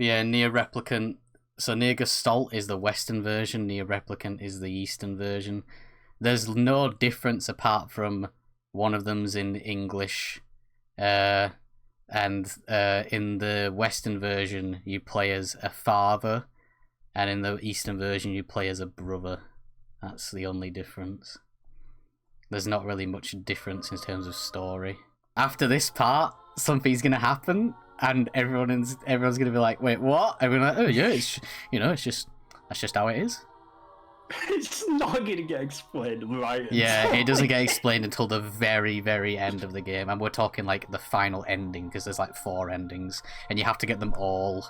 Yeah, Nier Replicant. So Nier Gestalt is the Western version, Nier Replicant is the Eastern version. There's no difference apart from one of them's in English. And in the Western version, you play as a father, and in the Eastern version, you play as a brother. That's the only difference. There's not really much difference in terms of story. After this part, something's gonna happen, and everyone's gonna be like, "Wait, what?" Everyone's like, "Oh yeah, it's just that's just how it is." It's not gonna get explained, right? Yeah, it doesn't get explained until the very, very end of the game, and we're talking like the final ending because there's like 4 endings, and you have to get them all.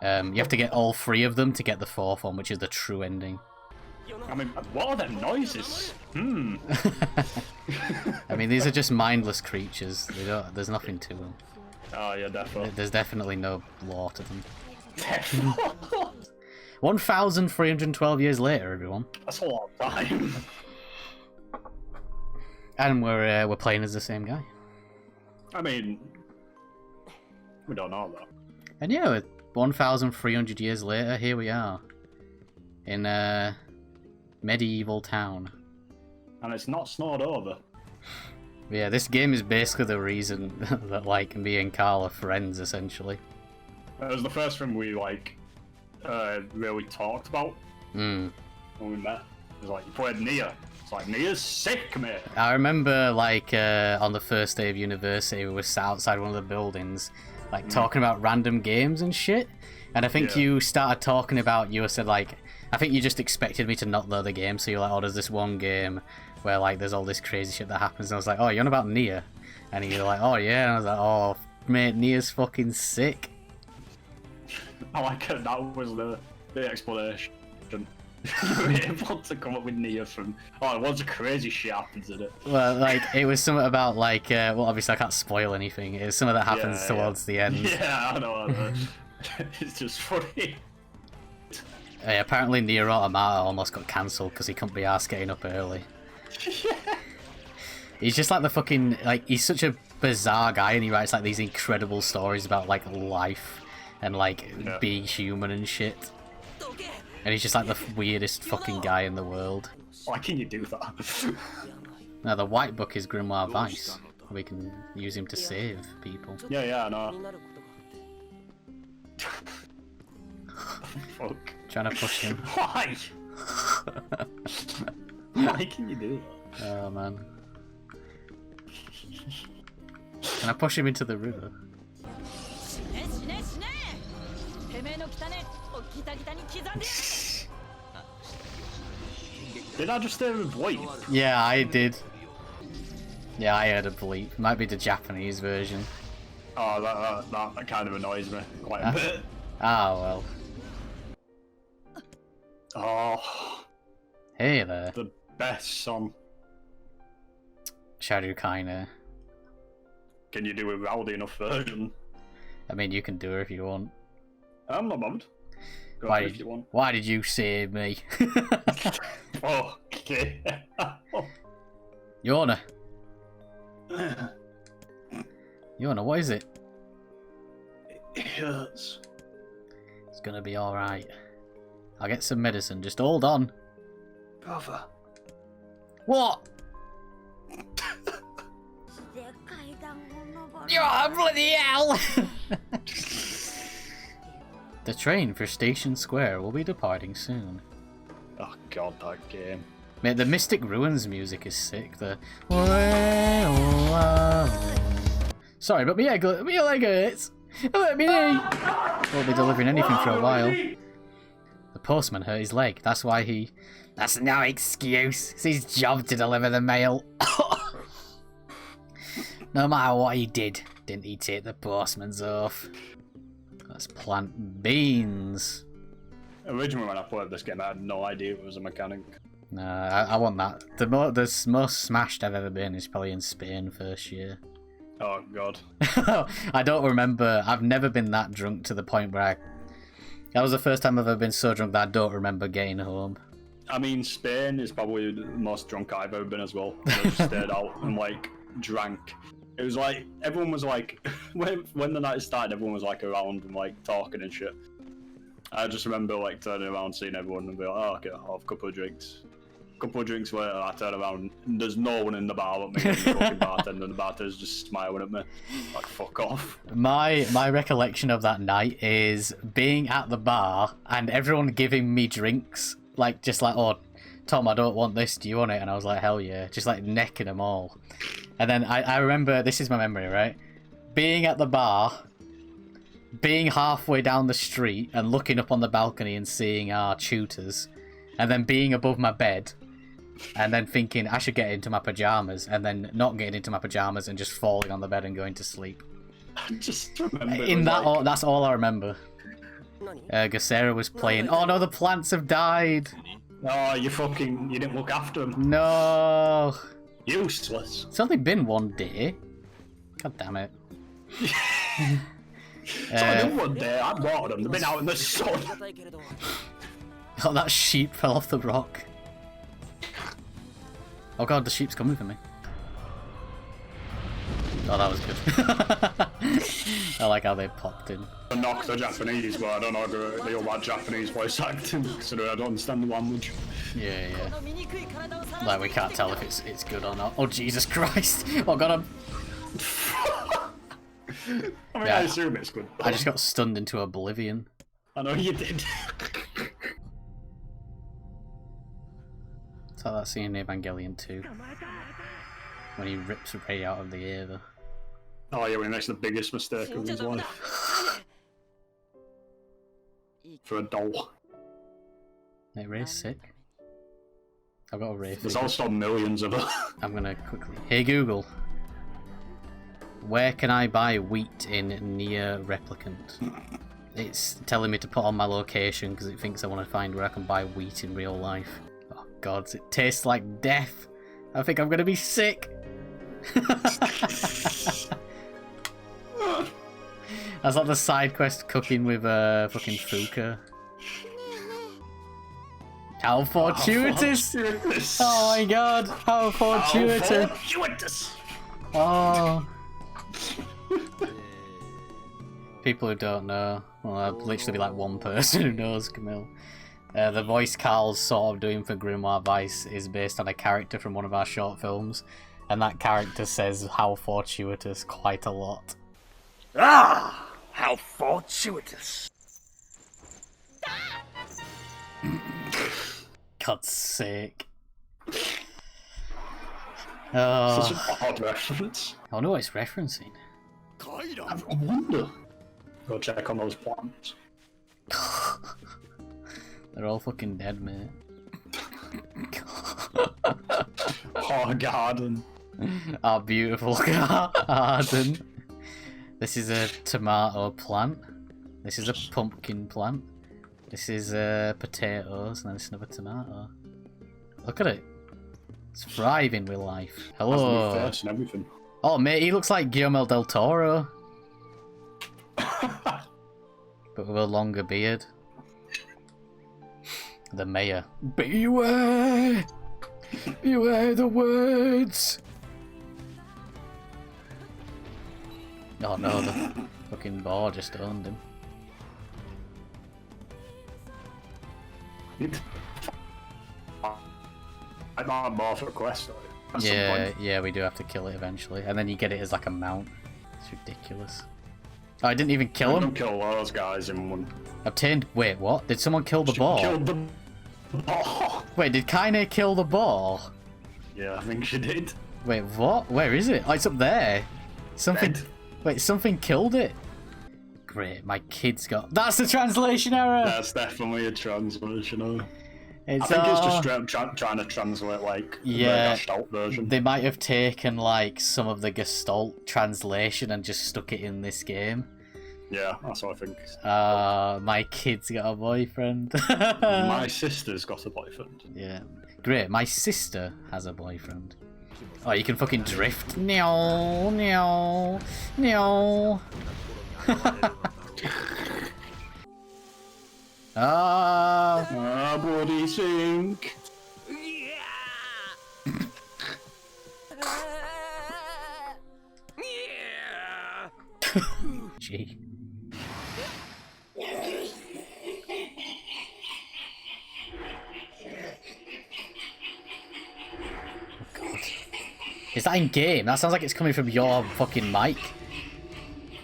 You have to get all 3 of them to get the 4th one, which is the true ending. I mean, what are them noises? I mean, these are just mindless creatures. There's nothing to them. Oh yeah, definitely. There's definitely no lore to them. 1,312 years later, everyone. That's a long time. And we're playing as the same guy. I mean, we don't know that. And yeah, 1,300 years later, here we are in a medieval town. And it's not snowed over. Yeah, this game is basically the reason that like me and Carl are friends, essentially. It was the first thing we like really talked about when we met. It was like, you played Nier. It's like, Nier's sick, mate. I remember like on the first day of university, we were sat outside one of the buildings, like talking about random games and shit. And I think you started talking about, you said like, I think you just expected me to not know the game, so you're like, oh, there's this one game where like there's all this crazy shit that happens, and I was like, oh, you're on about Nier? And you're like, oh yeah, and I was like, oh mate, Nier's fucking sick. I like it, that was the explanation. You were able to come up with Nier from, oh, loads of crazy shit happens in it. Well, like, it was something about like, well, obviously I can't spoil anything, it's something that happens towards the end. Yeah, I know. It's just funny. Apparently Nier Automata almost got cancelled because he couldn't be arsed getting up early. Yeah. He's just like the fucking, like, he's such a bizarre guy, and he writes like these incredible stories about like life and like being human and shit. And he's just like the weirdest fucking guy in the world. Why can you do that? Now the white book is Grimoire Vice. We can use him to save people. Yeah, I know. Fuck. Trying to push him. Why? Why can you do that? Oh man. Can I push him into the river? Did I just hear a bleep? Yeah, I did. Yeah, I heard a bleep. Might be the Japanese version. Oh, that kind of annoys me quite a bit. Ah, well. Oh. Hey there. The best song. Shadow Kaina. Can you do a rowdy enough version? I mean, you can do it if you want. I'm not bothered. Go Why for it did, if you want. why did you save me? Oh, okay. Yona. Yona, what is it? It hurts. It's gonna be alright. I'll get some medicine, just hold on. Brother. What? Oh, bloody hell! The train for Station Square will be departing soon. Oh god, that game. Mate, the Mystic Ruins music is sick. Sorry, but me leg hurts. Let me in. Won't be delivering anything for a while. The postman hurt his leg. That's why he... That's no excuse. It's his job to deliver the mail. No matter what he did, didn't he take the postman's oath? Let's plant beans. Originally when I played this game I had no idea it was a mechanic. Nah, I want that. The most smashed I've ever been is probably in Spain first year. Oh god. I don't remember. I've never been that drunk to the point where that was the first time I've ever been so drunk that I don't remember getting home. I mean, Spain is probably the most drunk I've ever been as well. I just stayed out and like drank It was like everyone was like, when the night started, everyone was like around and like talking and shit. I just remember like turning around, seeing everyone, and be like, "Oh, okay, I'll have a couple of drinks." A couple of drinks later, I turn around, and there's no one in the bar but me and the fucking bartender, and the bartender's just smiling at me, like, "Fuck off." My recollection of that night is being at the bar and everyone giving me drinks, like just like, "Oh, Tom, I don't want this. Do you want it?" And I was like, "Hell yeah!" Just like necking them all. And then I remember, this is my memory, right? Being at the bar, being halfway down the street and looking up on the balcony and seeing our tutors, and then being above my bed, and then thinking I should get into my pajamas, and then not getting into my pajamas and just falling on the bed and going to sleep. I just remember. In that, like... that's all I remember. Gassera was playing. Oh no, the plants have died. Oh, you didn't look after them. No. Useless. It's only been one day. God damn it. It's only been one day. I watered them. They've been out in the sun. Oh, that sheep fell off the rock. Oh god, the sheep's coming for me. Oh, that was good. I like how they popped in. I knocked the Japanese, but I don't know the all that Japanese voice acting, so I don't understand the language. Yeah. Like, we can't tell if it's good or not. Oh, Jesus Christ! Oh god, I assume it's good. I just got stunned into oblivion. I know you did. It's like that scene in Evangelion 2. When he rips Rei out of the air, though. Oh yeah, when he makes the biggest mistake of his life. For a doll. Hey, Rei's sick. I've got a Rei. There's also millions of them. I'm gonna quickly... Hey Google. Where can I buy wheat in Nier Replicant? It's telling me to put on my location because it thinks I want to find where I can buy wheat in real life. Oh god, it tastes like death. I think I'm gonna be sick. That's like the side quest cooking with fucking Fuka. How fortuitous! Oh my god, how fortuitous! How fortuitous! Oh. People who don't know, well, I'd literally be like one person who knows Camille. The voice Carl's sort of doing for Grimoire Vice is based on a character from one of our short films, and that character says "how fortuitous" quite a lot. Ah! How fortuitous! God's sake. Oh. Such an odd reference. I wonder what it's referencing. I wonder. Go check on those plants. They're all fucking dead, mate. Oh, garden. Our beautiful garden. This is a tomato plant. This is a pumpkin plant. This is potatoes, and then this is another tomato. Look at it. It's thriving with life. Hello. Face and everything. Oh, mate, he looks like Guillermo del Toro. But with a longer beard. The mayor. Beware! Beware the words! Oh no, the fucking boar just owned him. I'm not more for a quest, though. Yeah, we do have to kill it eventually. And then you get it as like a mount. It's ridiculous. Oh, I didn't even kill him? Don't kill those guys in one. Obtained... Wait, what? Did someone kill the She boar? killed the boar. Wait, did Kaine kill the boar? Yeah, I think she did. Wait, what? Where is it? Oh, it's up there. Something... Dead. Wait, something killed it? Great, my kid's got... That's the translation error! That's definitely a translation error. I It's, think it's just straight up trying to translate, like, yeah, the Gestalt version. They might have taken, like, some of the Gestalt translation and just stuck it in this game. Yeah, that's what I think. My kid's got a boyfriend. My sister's got a boyfriend. Yeah. Great, my sister has a boyfriend. Oh, you can fucking drift. No, no, no. Ah, bloody sink. Is that in game? That sounds like it's coming from your fucking mic.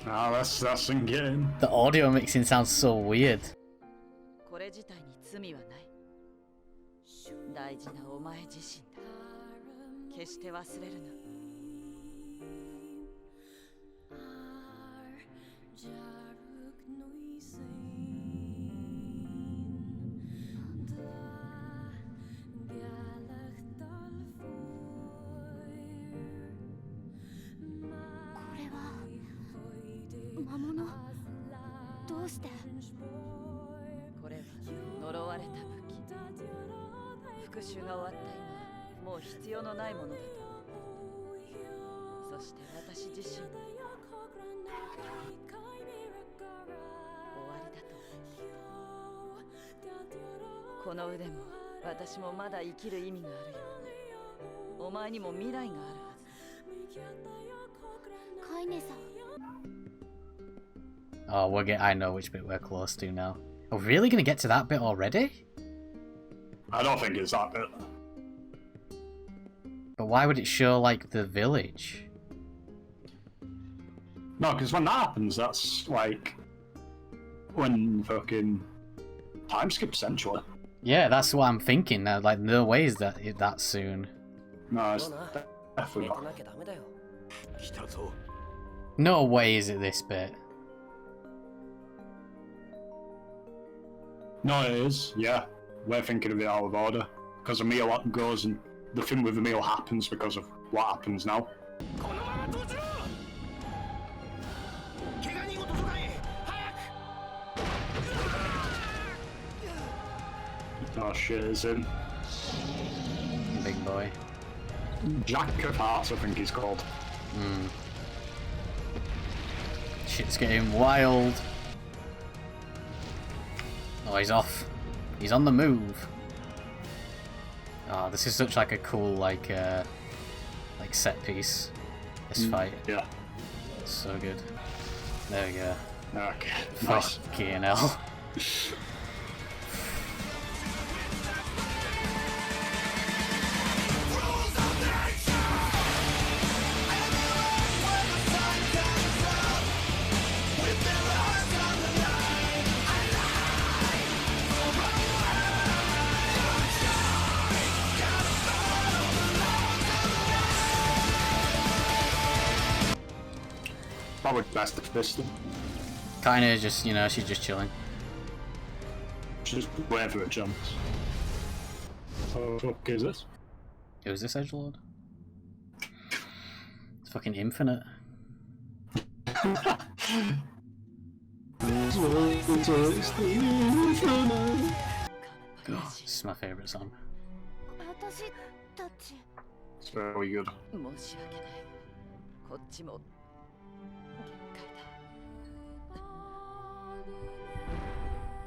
Ah, that's in game. The audio mixing sounds so weird. これ自体に罪はない。大事なお前自身だ。決して忘れるな。魔物どうしてこれは呪われた武器復讐が終わった今もう必要のないものだとそして私自身終わりだと思っているこの腕も私もまだ生きる意味があるよお前にも未来があるはずカイネさん Oh, I know which bit we're close to now. Are we really gonna get to that bit already? I don't think it's that bit. But why would it show, like, the village? No, because when that happens, that's like when fucking time skip essentially. Yeah, that's what I'm thinking. Like, no way is that that soon. No, it's definitely not. No way is it this bit. No, it is. Yeah, we're thinking of it out of order because Emil goes and the thing with Emil happens because of what happens now. Oh shit, it's in. Big boy. Jack of Hearts, I think he's called. Shit's getting wild. Oh, he's off. He's on the move. Oh, this is such like a cool like set piece. This fight. Yeah. So good. There we go. Okay. Nice. Fucking hell. Probably best to fist them. Kinda just, you know, she's just chilling. Just waiting for a chance. Oh, fuck is this? Who's this edgelord? It's fucking infinite. God, this is my favourite song. 私たち It's very good. 申し訳ないこっちも限界だ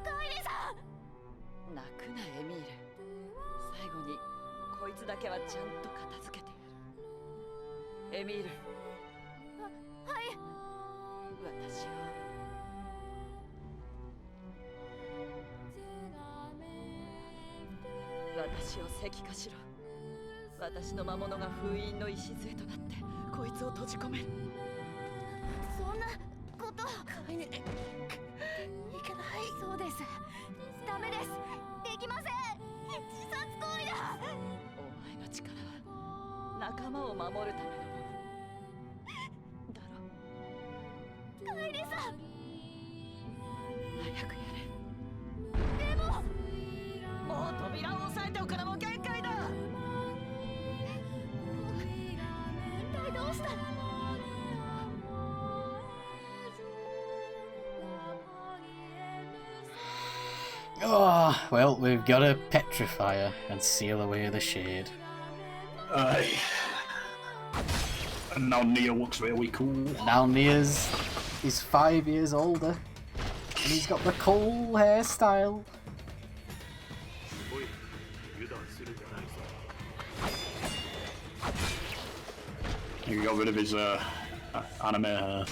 カイネさん泣くなエミール最後にこいつだけはちゃんと片付けてやるエミールはい私を私を石化しろ私の魔物が封印の礎となってこいつを閉じ込めるそんなことカイネいけないそうですダメですできません自殺行為だお前の力は仲間を守るためのものだろカイネさん早くやれでももう扉を押さえておくのも限界だ一体どうしたのOh, well, we've got to petrify her and seal away the shade. Aye. And now Nier looks really cool. Now Nier's is 5 years older. And he's got the cool hairstyle. He got rid of his anime hair.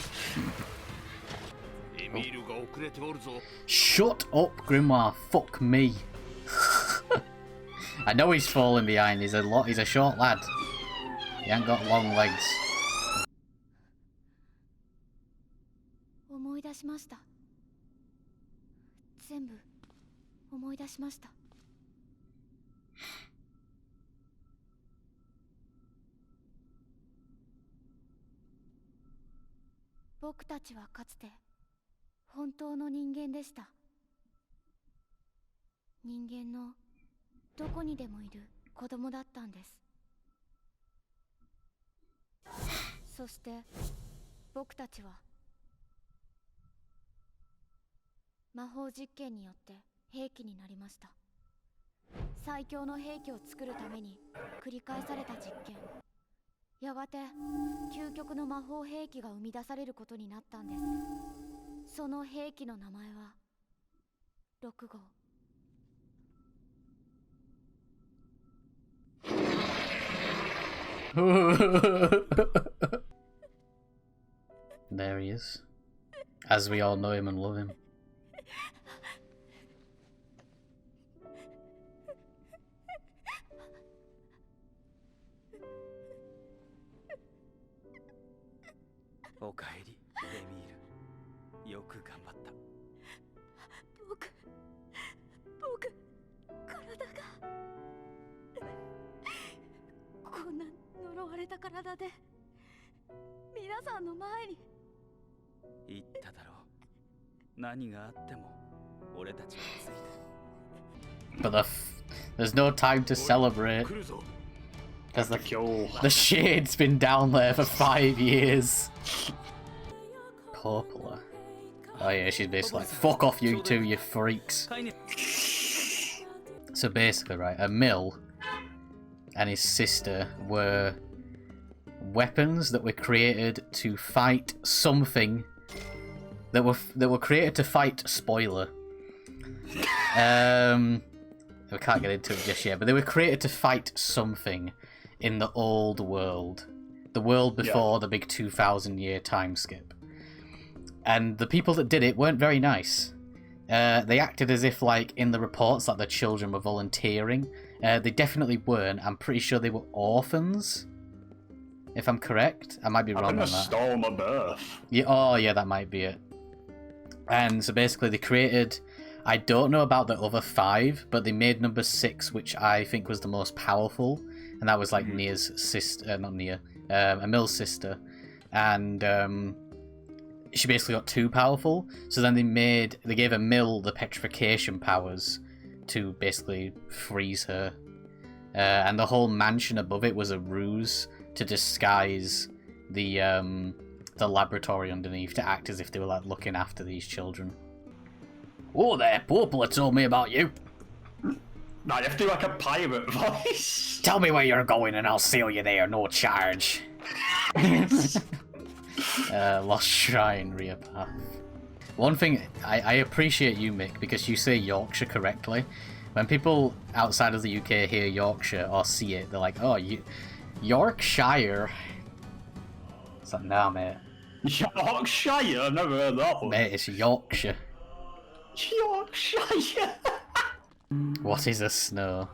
Shut up, Grimoire. Fuck me. I know he's falling behind. He's a short lad. He ain't got long legs. 思い出しました。全部思い出しました。僕たちはかつて本当の人間でした。人間のどこにでもいる子供だったんです。そして僕たちは魔法実験によって兵器になりました。最強の兵器を作るために繰り返された実験。やがて究極の魔法兵器が生み出されることになったんです。その兵器の名前は6号。There he is. As we all know him and love him. おかえり、エミール。よく頑張った。僕、体がこんな呪われた体で皆さんの前に。言っただろう。何があっても俺たちはついて。 But there's no time to celebrate. Because the shade's been down there for 5 years. Popular. Oh yeah, she's basically like, fuck off you two, you freaks. So basically, right, Emil and his sister were weapons that were created to fight something that were created to fight spoiler. We can't get into it just yet, but they were created to fight something in the old world. The world before the big 2,000-year time skip. And the people that did it weren't very nice. They acted as if, like, in the reports, like the children were volunteering. They definitely weren't. I'm pretty sure they were orphans. If I'm correct. I might be wrong on that. Stole my birth. Yeah, oh, yeah, that might be it. And so basically they created... I don't know about the other 5, but they made number 6, which I think was the most powerful. And that was like Nier's sister, not Nier, Emil's sister. And she basically got too powerful. So then they gave Emil the petrification powers to basically freeze her. And the whole mansion above it was a ruse to disguise the laboratory underneath to act as if they were like looking after these children. Oh there, Poplar told me about you. Nah, you have to do like a pirate voice. Tell me where you're going and I'll seal you there, no charge. Lost Shrine, rear path. One thing, I appreciate you, Mick, because you say Yorkshire correctly. When people outside of the UK hear Yorkshire or see it, they're like, oh, Yorkshire. It's like, nah, mate. Yorkshire? I've never heard that one. Mate, it's Yorkshire. Yorkshire? What is a snow?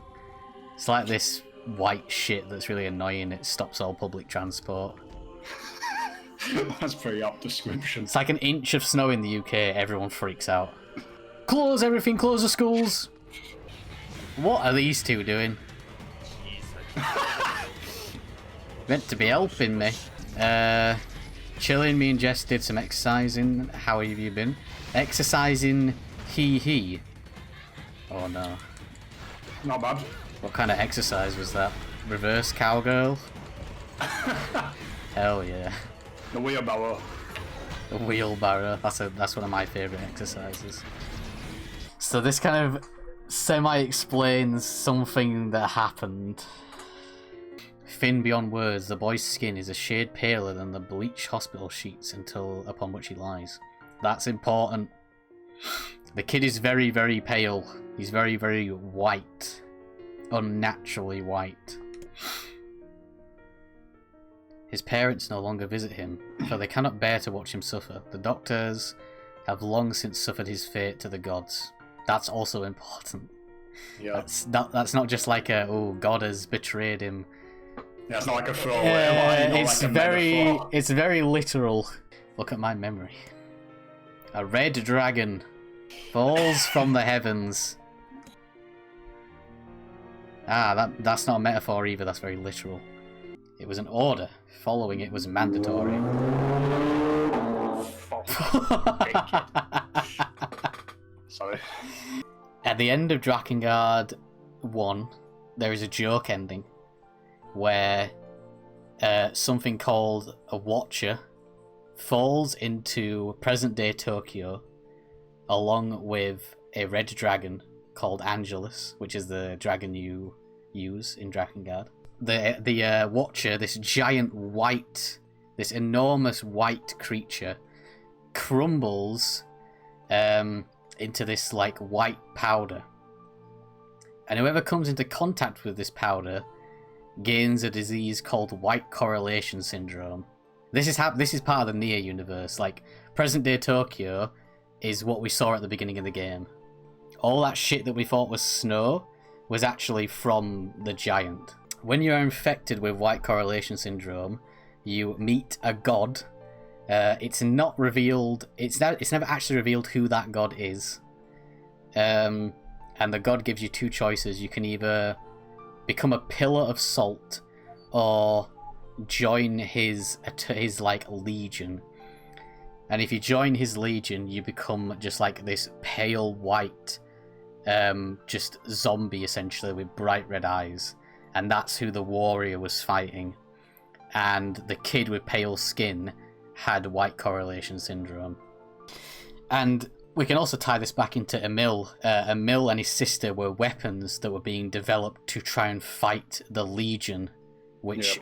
It's like this white shit that's really annoying. It stops all public transport. That's a pretty apt description. It's like an inch of snow in the UK. Everyone freaks out. Close everything, close the schools. What are these two doing? Meant to be helping me. Chilling, me and Jess did some exercising. How have you been? Exercising, he. Oh no. Not bad. What kind of exercise was that? Reverse cowgirl? Hell yeah. The wheelbarrow. The wheelbarrow. That's one of my favourite exercises. So this kind of semi-explains something that happened. Thin beyond words, the boy's skin is a shade paler than the bleached hospital sheets upon which he lies. That's important. The kid is very, very pale. He's very, very white. Unnaturally white. His parents no longer visit him, for they cannot bear to watch him suffer. The doctors have long since suffered his fate to the gods. That's also important. Yeah. That's not just like oh, God has betrayed him. Yeah, it's not like a throwaway line, not it's like a very, metaphor. it's very literal. Look at my memory. A red dragon falls from the heavens. Ah, that's not a metaphor either. That's very literal. It was an order. Following it was mandatory. Sorry. At the end of Drakengard 1, there is a joke ending where something called a Watcher falls into present-day Tokyo along with a red dragon called Angelus, which is the dragon you use in Drakengard. The Watcher, this giant white, this enormous white creature, crumbles into this like white powder, and whoever comes into contact with this powder gains a disease called white correlation syndrome. This is part of the Nier universe. Like, present day Tokyo is what we saw at the beginning of the game. All that shit that we thought was snow was actually from the giant. When you're infected with white correlation syndrome, you meet a god. It's not revealed. It's never actually revealed who that god is. And the god gives you two choices. You can either become a pillar of salt, or join his like legion. And if you join his legion, you become just like this pale white, just zombie essentially with bright red eyes. And that's who the warrior was fighting. And the kid with pale skin had white correlation syndrome. And we can also tie this back into Emil. Emil and his sister were weapons that were being developed to try and fight the Legion, which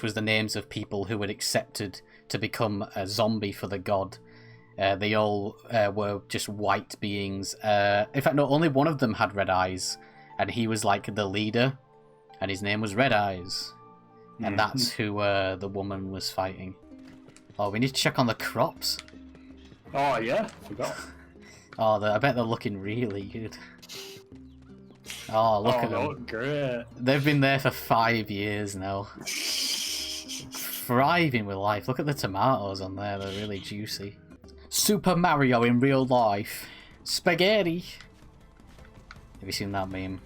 was the names of people who had accepted to become a zombie for the god. They all were just white beings. In fact, no, only one of them had red eyes, and he was like the leader, and his name was Red Eyes. And that's who the woman was fighting. Oh, we need to check on the crops. Oh yeah, forgot. Oh, I bet they're looking really good. Oh, look at them. Look great. They've been there for 5 years now. Thriving with life. Look at the tomatoes on there, they're really juicy. Super Mario in real life. Spaghetti. Have you seen that meme?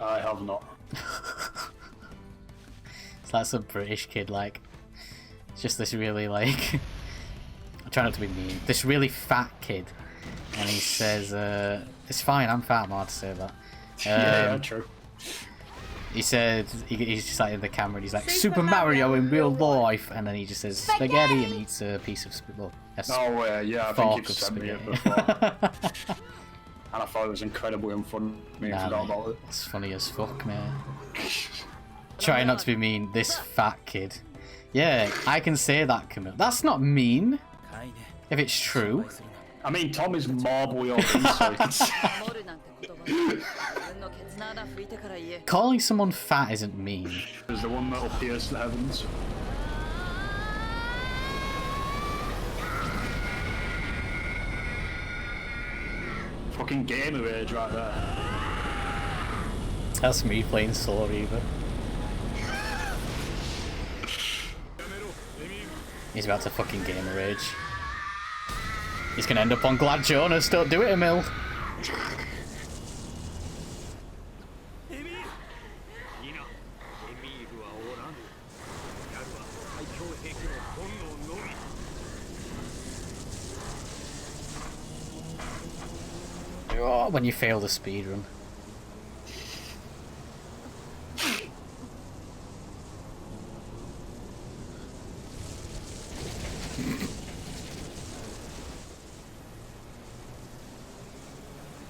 I have not. It's like some British kid, like, it's just this really, like, I'm trying not to be mean, this really fat kid, and he says, it's fine, I'm fat, I'm allowed to say that. Yeah, true. He said, he's just like in the camera, and he's like, Super Mario in real life, and then he just says spaghetti and eats a piece of spaghetti. Yeah, I think you've sent me it before. And I thought it was incredibly unfunny and forgot about it. It's funny as fuck, man. Try not to be mean, this fat kid. Yeah, I can say that, Camille. That's not mean, if it's true. I mean, Tom is marbly obese, so it's... Calling someone fat isn't mean. There's the one that'll pierce the heavens. Fucking gamer age right there. That's me playing Soul Reaver. He's about to fucking gamer rage. He's gonna end up on Glad Jonas. Don't do it, Emil. Oh, when you fail the speedrun.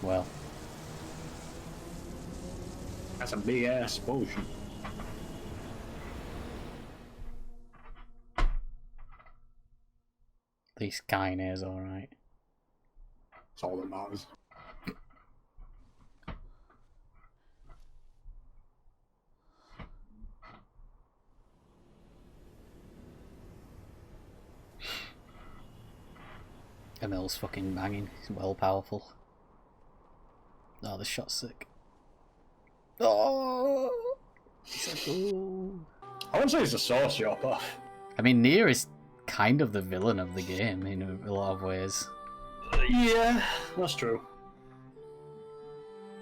Well. That's a big ass potion. At least Kaine is alright. That's all that matters. Emil's fucking banging. He's well powerful. Oh, this shot's sick. Oh! He's like, ooh. I wouldn't say he's a sociopath. I mean, Nier is kind of the villain of the game in a lot of ways. Yeah, that's true.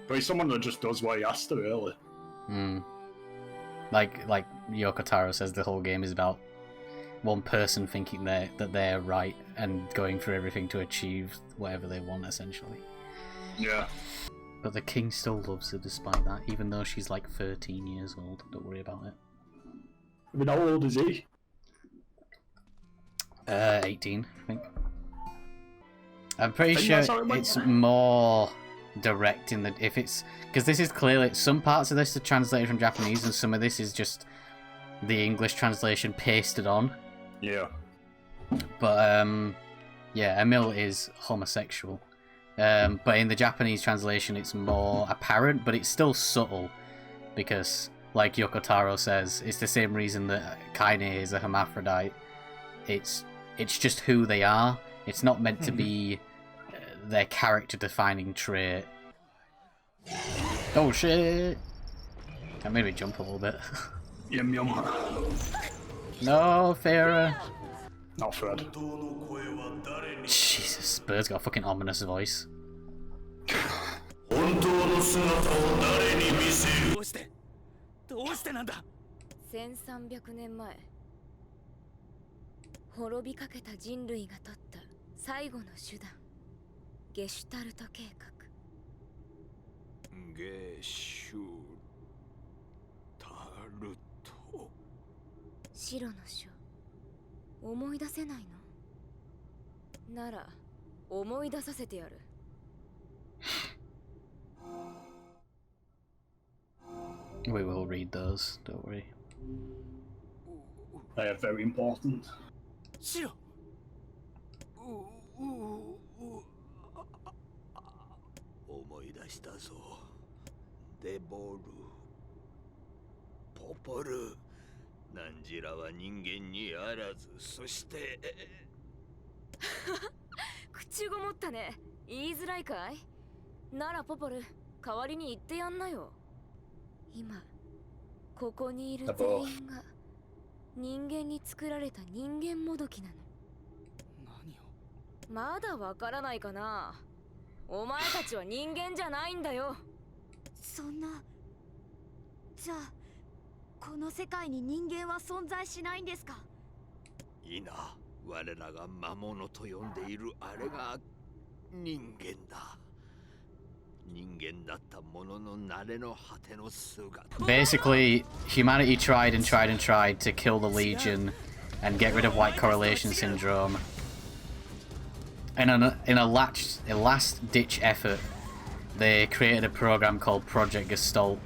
But he's someone that just does what he has to, really. Hmm. Like Yoko Taro says, the whole game is about one person thinking that they're right and going through everything to achieve whatever they want, essentially. Yeah. But the king still loves her despite that, even though she's like 13 years old. Don't worry about it. I mean, how old is he? 18, I think. I'm pretty think sure that's how it went. it's more direct in the if it's because this is clearly some parts of this are translated from Japanese and some of this is just the English translation pasted on. Yeah. But yeah, Emil is homosexual. But in the Japanese translation, it's more apparent, but it's still subtle because, like Yoko Taro says, it's the same reason that Kaine is a hermaphrodite. It's just who they are. It's not meant to be their character-defining trait. Oh shit! That made me jump a little bit. Yum yum. No, Farah. Not Fred. Jesus, Bird's got a fucking ominous voice. どうしてなんだ。1300年前滅びかけた人類が取った最後の手段ゲシュタルト計画ゲシュタルト。白の書思い出せないのなら思い出させてやる We will read those, don't worry. They are very important. 白。思い出したぞ。デボル。ポポル。ナンジラは人間にあらず、そして。口ごもったね言いづらいかいならポポル代わりに言ってやんなよ今ここにいる全員が人間に作られた人間もどきなの何をまだわからないかなお前たちは人間じゃないんだよそんなじゃあこの世界に人間は存在しないんですかいいな我らが魔物と呼んでいるあれが人間だ人間だったものの慣れの果ての姿 Basically, humanity tried and tried and tried to kill the Legion and get rid of white correlation syndrome. And in a last-ditch effort, they created a program called Project Gestalt,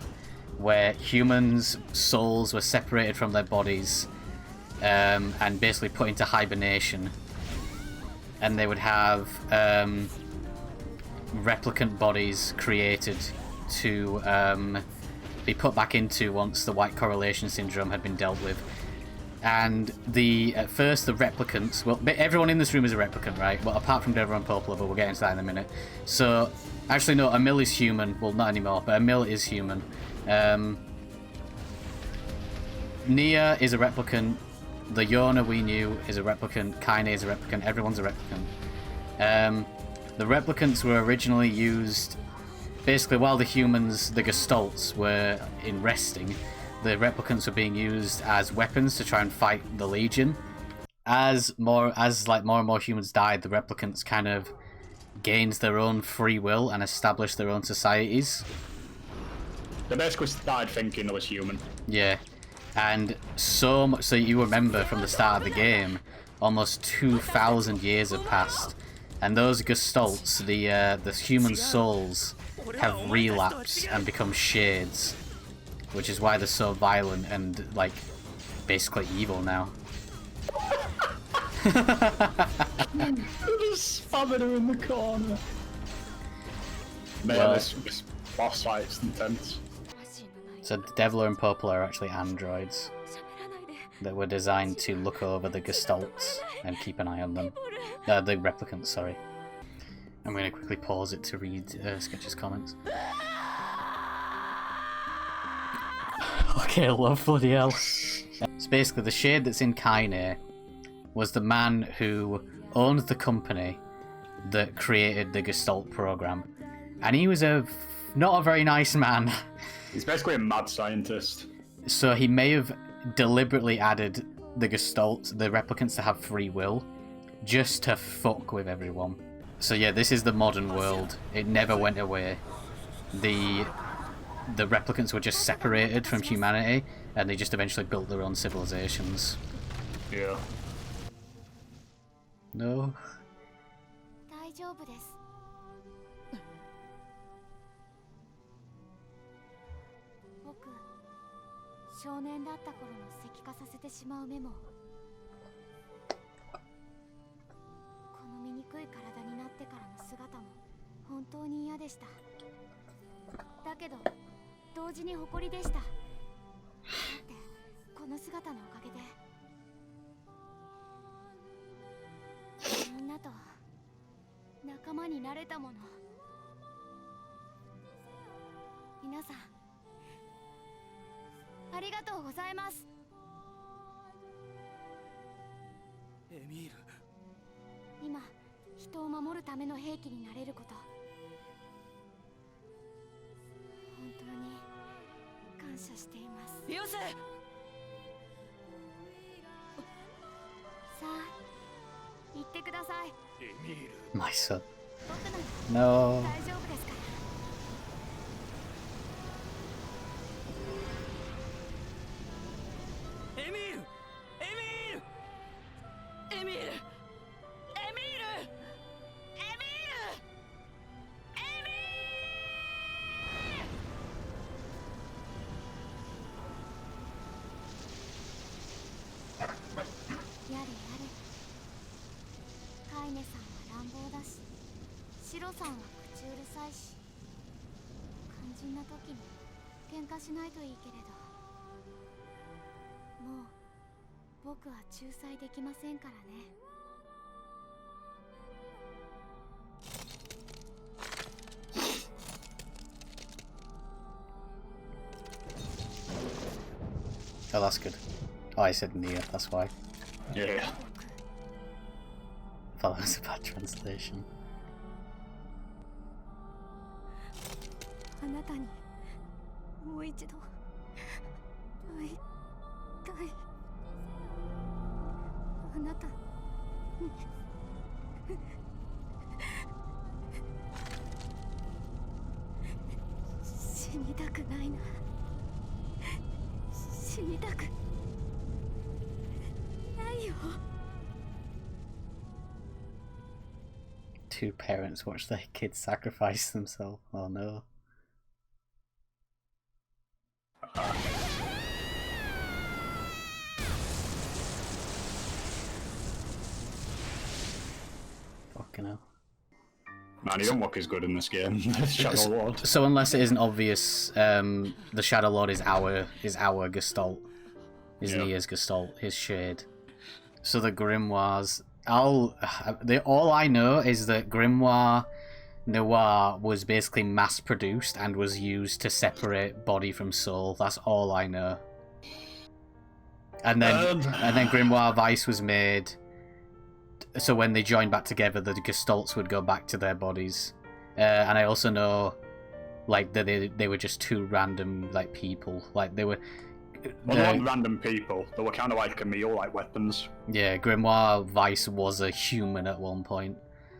where humans' souls were separated from their bodies and basically put into hibernation. And they would have replicant bodies created to be put back into once the white correlation syndrome had been dealt with. And at first the replicants, well, everyone in this room is a replicant, right? Well, apart from Deborah and Poplar, but we'll get into that in a minute. So, actually no, Emil is human. Well, not anymore, but Emil is human. Nia is a replicant. The Yona we knew is a replicant. Kaine is a replicant. Everyone's a replicant. The replicants were originally used basically while the humans, the Gestalts, were in resting. The replicants were being used as weapons to try and fight the Legion. As more and more humans died, the replicants kind of gained their own free will and established their own societies. They basically started thinking they was human. Yeah. And so much, so you remember from the start of the game, almost 2,000 years have passed, and those Gestalts, the human souls, have relapsed and become shades, which is why they're so violent and like basically evil now. They're just spamming her in the corner. Man, Well- this boss fight's intense. So Devler and Poplar are actually androids that were designed to look over the Gestalts and keep an eye on them. The replicants, sorry. I'm going to quickly pause it to read Sketch's comments. Okay, love, bloody hell. So basically, the shade that's in Kaine was the man who owned the company that created the Gestalt program, and he was not a very nice man. He's basically a mad scientist. So he may have deliberately added the Gestalt, the replicants, to have free will, just to fuck with everyone. So yeah, this is the modern world. It never went away. The replicants were just separated from humanity, and they just eventually built their own civilizations. Yeah. No. 大丈夫です。僕、少年だった頃の石化させてしまうメモ。この醜い体になってからの姿も本当に嫌でした。だけど同時に誇りでした。だってこの姿のおかげでみんなと仲間になれたもの。皆さんありがとうございます。エミール、今人を守るための兵器になれること、本当に感謝しています。よせ。さあ行ってください。エミール。 My son. 僕なら No. 大丈夫ですから。エミール、エミール、エミール、エミール、エミール、エミール、やれやれ。カイネさんは乱暴だし、シロさんは口うるさいし、肝心な時に喧嘩しないといいけれど、もう僕は仲裁できませんからね。Oh, that's good. Oh, I said Nier, that's why. Yeah. I thought that was a bad translation. あなたにもう一度会いたい。あなたに死にたくないな。死にたくないよ。 Two parents watch their kids sacrifice themselves. Oh no. Fucking hell. Man, he don't look as good in this game. Shadow Lord. So unless it isn't obvious, the Shadow Lord is our Gestalt. Is Yeah. Nier's Gestalt, his shade. So the Grimoires, all I know is that Grimoire Noir was basically mass produced and was used to separate body from soul. That's all I know. And then Grimoire Vice was made. So when they joined back together, the Gestalts would go back to their bodies. And I also know, like, that they were just two random, like, people. Like, they were... Well, they weren't random people. They were kind of like Camille, like weapons. Yeah, Grimoire Vice was a human at one point.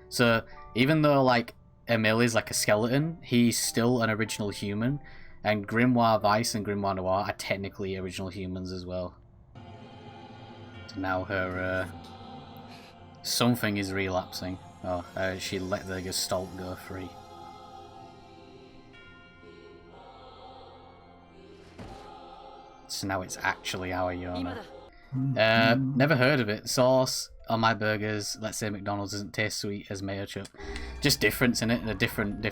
So even though, like, Emil is like a skeleton, he's still an original human. And Grimoire Vice and Grimoire Noir are technically original humans as well. So now her... something is relapsing. Oh, she let the Gestalt go free. So now it's actually our Yona. Never heard of it. Sauce on my burgers. Let's say McDonald's doesn't taste sweet as mayo chup. Just difference in it, a different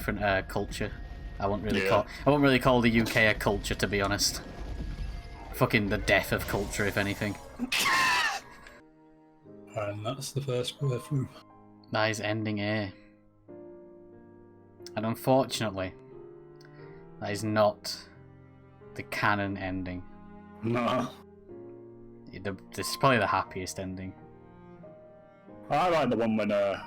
culture. I won't really call the UK a culture, to be honest. Fucking the death of culture, if anything. And that's the first playthrough. That is ending A. And unfortunately, that is not the canon ending. No. This is probably the happiest ending. I like the one when well,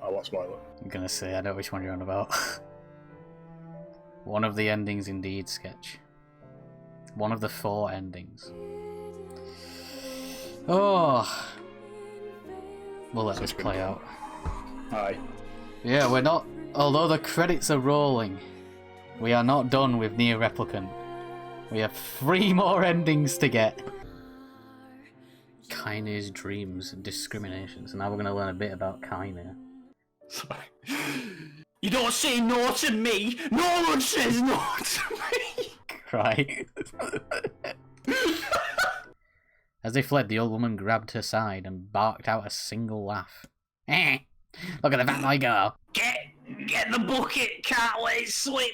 I won't spoil it. I'm gonna say I know which one you're on about. One of the endings indeed, Sketch. One of the 4 endings. Oh, we'll let this play out. Aye. Yeah, we're not. Although the credits are rolling, we are not done with Nier Replicant. We have 3 more endings to get. Kaine's dreams and discrimination. So now we're gonna learn a bit about Kaine. Sorry. You don't say no to me! No one says no to me! Right. As they fled, the old woman grabbed her side and barked out a single laugh. Eh! Look at the fat boy go! Get the bucket, can't let it slip!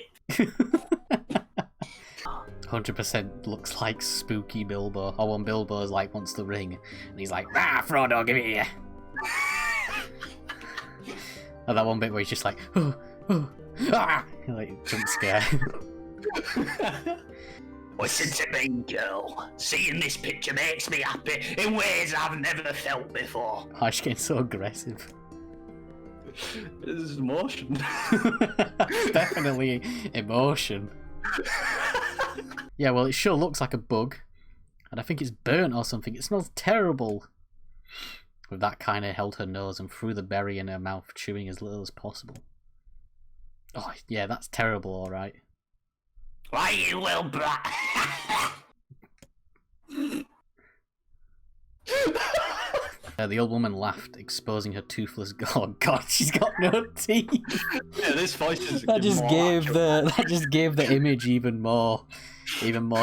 100% looks like spooky Bilbo. Or when Bilbo's like wants the ring, and he's like, ah, Frodo, give it here. And that one bit where he's just like, oh, ah, like jump scare. Listen to me, girl. Seeing this picture makes me happy in ways I've never felt before. Oh, she's getting so aggressive. This is emotion. Definitely emotion. Yeah, well, it sure looks like a bug. And I think it's burnt or something. It smells terrible. With that kind of held her nose and threw the berry in her mouth, chewing as little as possible. Oh, yeah, that's terrible, alright. Why, you little brat? The old woman laughed, exposing her toothless. Oh God, she's got no teeth. Yeah, this voice is. That just gave the image even more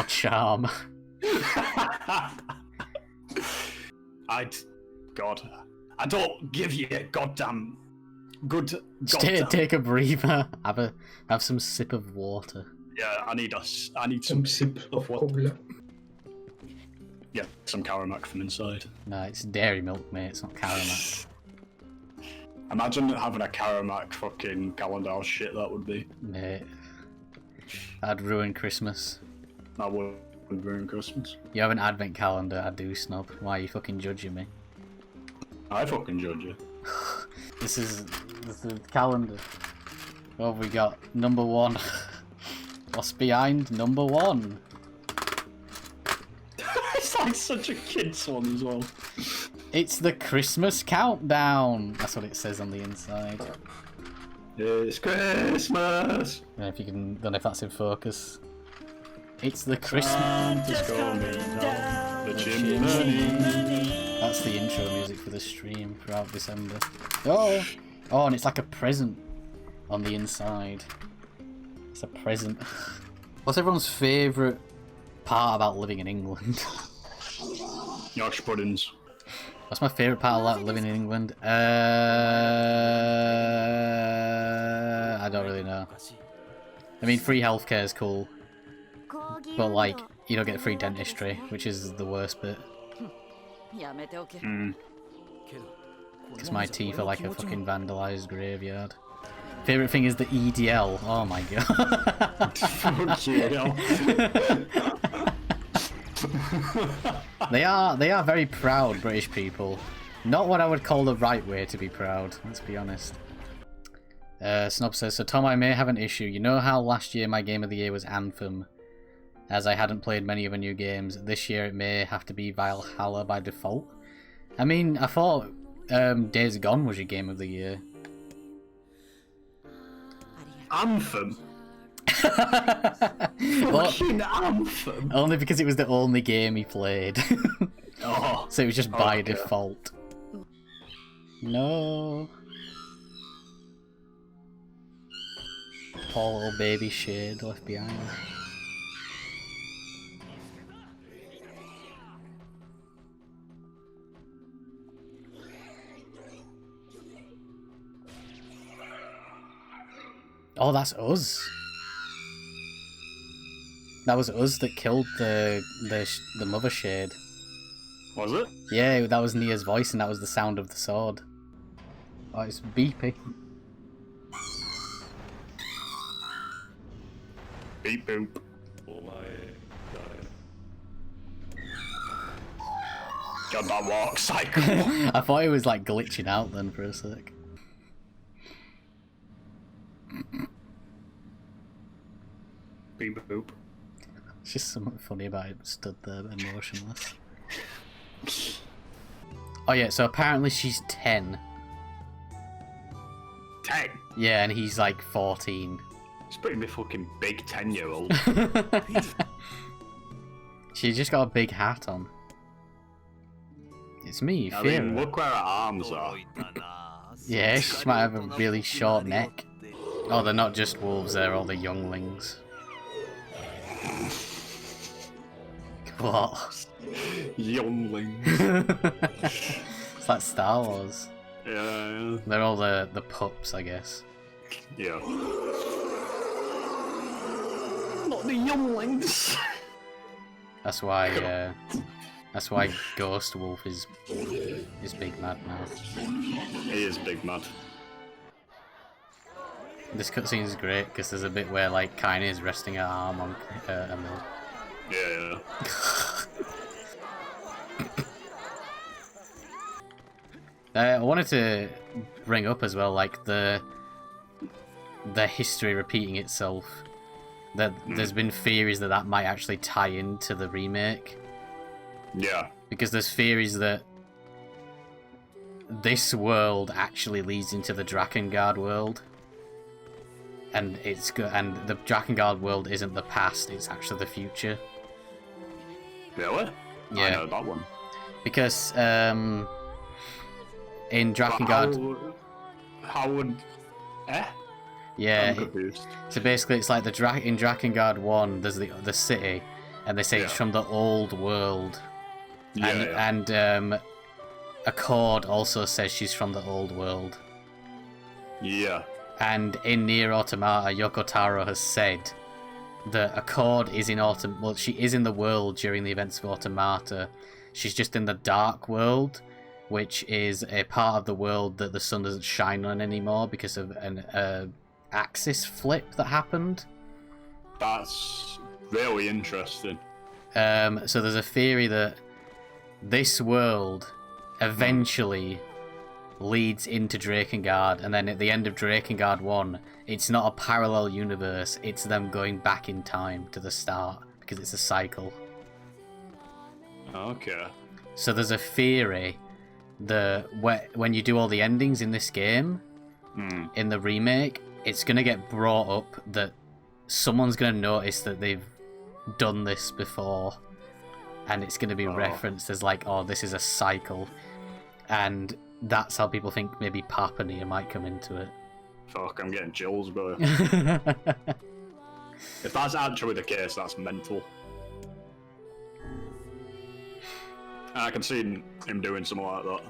charm. God, I don't give you a goddamn good. Take a breather. Have some sip of water. Yeah, I need Some sip of cola. Yeah, some Caramac from inside. No, it's dairy milk, mate. It's not Caramac. Imagine having a Caramac fucking calendar. How shit that would be. Mate, that'd ruin Christmas. That would ruin Christmas. You have an advent calendar, I do, snob. Why are you fucking judging me? I fucking judge you. This is the calendar. What have we got? Number 1. What's behind number 1? It's like such a kid's one as well. It's the Christmas countdown. That's what it says on the inside. It's Christmas. I don't know if that's in focus. It's the Christmas. Santa's coming down the chimney. That's the intro music for the stream throughout December. Oh, and it's like a present on the inside. It's a present. What's everyone's favourite part about living in England? Yorkshire puddings. What's my favourite part about living in England? I don't really know. I mean, free healthcare is cool, but like, you don't get free dentistry, which is the worst bit. Because my teeth are like a fucking vandalised graveyard. Favourite thing is the EDL. Oh my god. They are very proud British people. Not what I would call the right way to be proud, let's be honest. Snob says, so Tom, I may have an issue. You know how last year my game of the year was Anthem? As I hadn't played many of the new games, this year it may have to be Valhalla by default. I mean, I thought Days Gone was your game of the year. Anthem? Well, Fucking Anthem? only because it was the only game he played. Oh. So it was just by Okay. default. No. Poor little baby Shade left behind. Oh, that's us. That was us that killed the mother Shade. Was it? Yeah, that was Nia's voice, and that was the sound of the sword. Oh, it's beeping. Beep boop. God, that walk cycle. I thought it was like glitching out then for a sec. Beep boop. It's just something funny about it stood there emotionless. Oh yeah, so apparently she's 10. 10? Yeah, and he's like 14. It's pretty fucking big 10-year-old. She's just got a big hat on. It's me, I Fear. mean, look where her arms are. Yeah, she might have a really short neck. Oh, they're not just wolves, they're all the younglings. What? Younglings. It's like Star Wars. Yeah. They're all the pups, I guess. Yeah. Not the younglings. That's why Ghost Wolf is big mad now. He is big mad. This cutscene is great because there's a bit where like Kaine is resting her arm on Emil. Yeah. I wanted to bring up as well, like the history repeating itself. That there's been theories that might actually tie into the remake. Yeah. Because there's theories that this world actually leads into the Drakengard world, and and the Drakengard world isn't the past; it's actually the future. Really? Yeah. I know that one. Because in Drakengard, How would? yeah. I'm confused. So basically, it's like in Drakengard 1, there's the city, and they say it's from the old world. Yeah. And Accord also says she's from the old world. Yeah. And in Nier Automata, Yoko Taro has said that Accord is in well, she is in the world during the events of Automata. She's just in the dark world, which is a part of the world that the sun doesn't shine on anymore because of an axis flip that happened. That's really interesting. So there's a theory that this world eventually leads into Drakengard, and then at the end of Drakengard 1, it's not a parallel universe, it's them going back in time to the start, because it's a cycle. Okay. So there's a theory that when you do all the endings in this game, in the remake, it's going to get brought up that someone's going to notice that they've done this before, and it's going to be referenced as like, oh, this is a cycle, and that's how people think maybe Papanir might come into it. Fuck, I'm getting chills, bro. If that's actually the case, that's mental. I can see him doing something like that.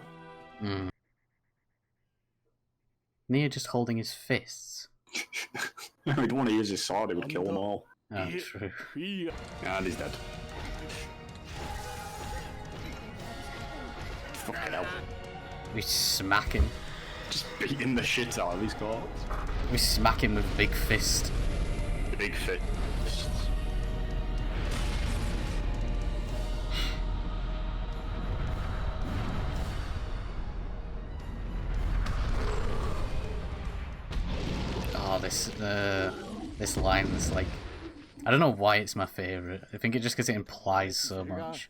Nier just holding his fists. He'd want to use his sword, he would kill them all. Oh, true. And he's dead. Fucking hell. We smack him. Just beating the shit out of these guys. We smack him with a big fist. The big fit. Oh, this line is like, I don't know why it's my favorite. I think it's just because it implies so much.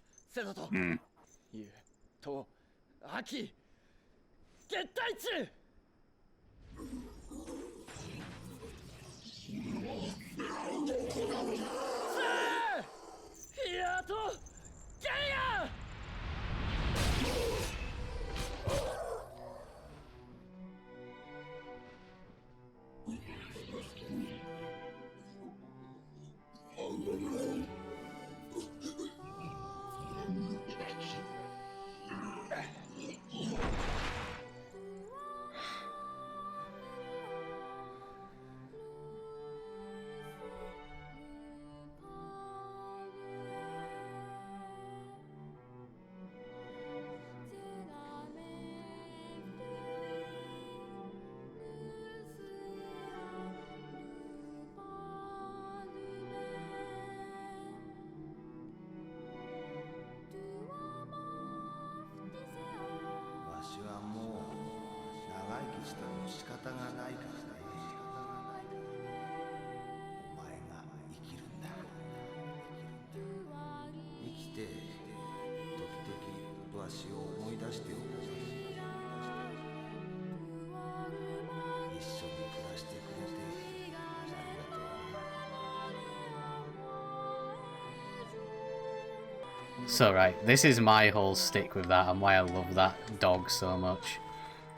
So right, this is my whole stick with that and why I love that dog so much.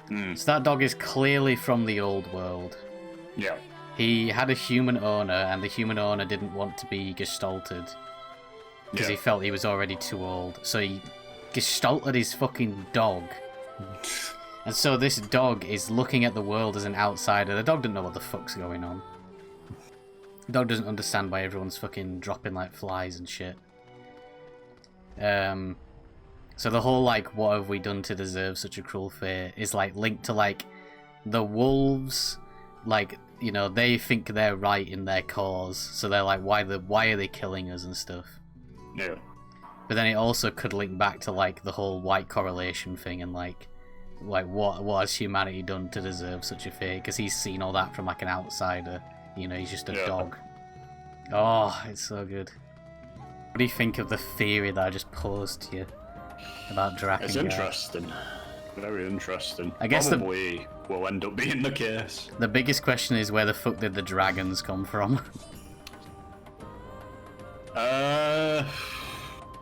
So that dog is clearly from the old world. Yeah. He had a human owner, and the human owner didn't want to be gestalted because he felt he was already too old. So he gestalted his fucking dog. And so this dog is looking at the world as an outsider. The dog doesn't know what the fuck's going on. The dog doesn't understand why everyone's fucking dropping like flies and shit. So the whole like, what have we done to deserve such a cruel fate is like linked to like the wolves, like, you know, they think they're right in their cause, so they're like, why are they killing us and stuff. Yeah. But then it also could link back to like the whole white correlation thing and like what has humanity done to deserve such a fate? Because he's seen all that from like an outsider. You know, he's just a dog. Oh, it's so good. What do you think of the theory that I just posed to you about Drakengard? It's interesting. Very interesting. I guess probably will end up being the case. The biggest question is where the fuck did the dragons come from?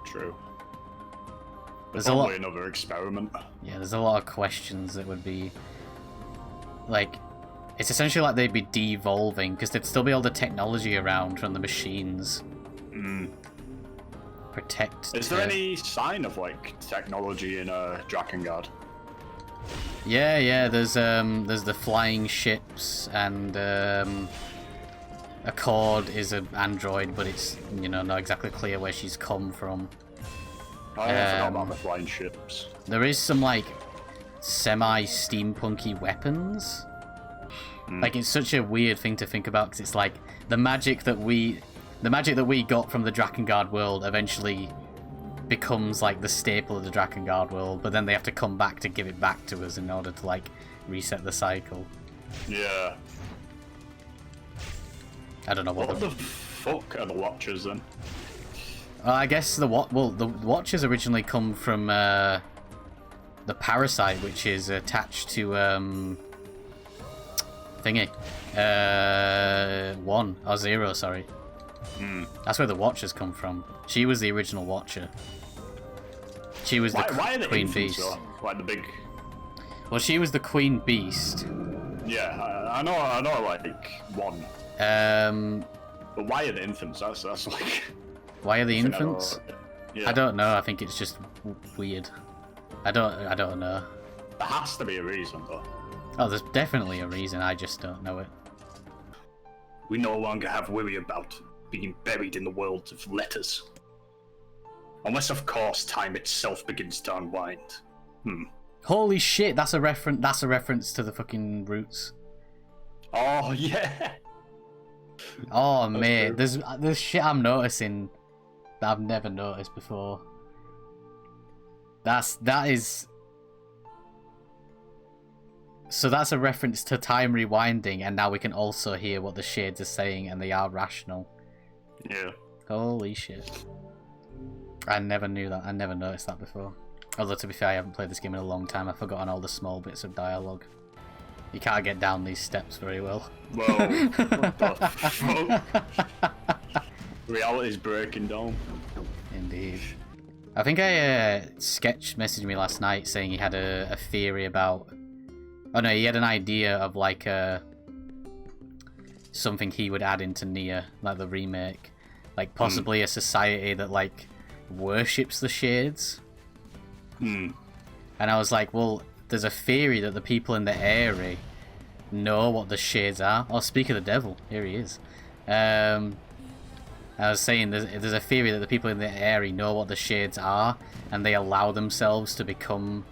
True. There's probably another experiment. Yeah, there's a lot of questions that would be like, it's essentially like they'd be devolving because there'd still be all the technology around from the machines. Protect. Is there any sign of like technology in Drakengard? Yeah. There's the flying ships, and Accord is an android, but it's, you know, not exactly clear where she's come from. I forgot about the flying ships. There is some like semi-steampunky weapons. Like, it's such a weird thing to think about because it's like the magic that we got from the Drakengard world eventually becomes like the staple of the Drakengard world, but then they have to come back to give it back to us in order to like reset the cycle. Yeah. I don't know what the fuck are the Watchers then? I guess the Watchers originally come from the Parasite, which is attached to thingy, 1 or 0, sorry. That's where the Watchers come from. She was the original Watcher. She was the Queen Beast. Like the big. Well, she was the Queen Beast. Yeah, I know, like 1. But why are the infants? That's like. Why are the infants? Yeah. I don't know. I think it's just weird. I don't know. There has to be a reason, though. Oh, there's definitely a reason. I just don't know it. We no longer have worry about being buried in the world of letters. Unless, of course, time itself begins to unwind. Holy shit! That's a reference. That's a reference to the fucking Roots. Oh yeah. Oh mate, there's shit I'm noticing that I've never noticed before. That is. So that's a reference to time rewinding, and now we can also hear what the shades are saying, and they are rational. Yeah. Holy shit. I never knew that. I never noticed that before. Although, to be fair, I haven't played this game in a long time. I've forgotten all the small bits of dialogue. You can't get down these steps very well. Whoa. What the fuck? Reality's breaking down. Indeed. I think Sketch messaged me last night saying he had a theory about... Oh no, he had an idea of like something he would add into Nier, like the remake. Like possibly a society that like worships the shades. And I was like, well, there's a theory that the people in the area know what the shades are. Oh, speak of the devil, here he is. I was saying there's a theory that the people in the area know what the shades are, and they allow themselves to become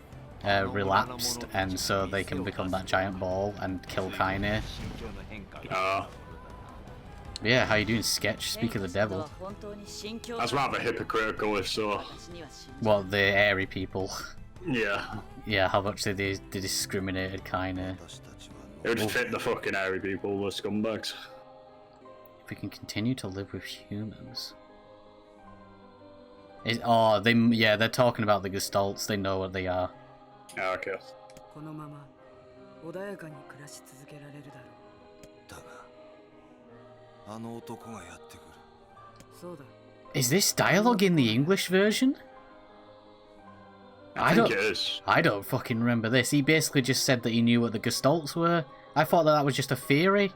relapsed, and so they can become that giant ball and kill Kaine. Yeah, how you doing, Sketch? Speak of the devil. That's rather hypocritical, if so. What, the airy people? Yeah. Yeah, how much they discriminated Kaine. It would fit the fucking airy people, the scumbags. If we can continue to live with humans. They're talking about the Gestalts, they know what they are. Ah, okay. Is this dialogue in the English version? I think it is. I don't fucking remember this. He basically just said that he knew what the gestalts were. I thought that was just a theory.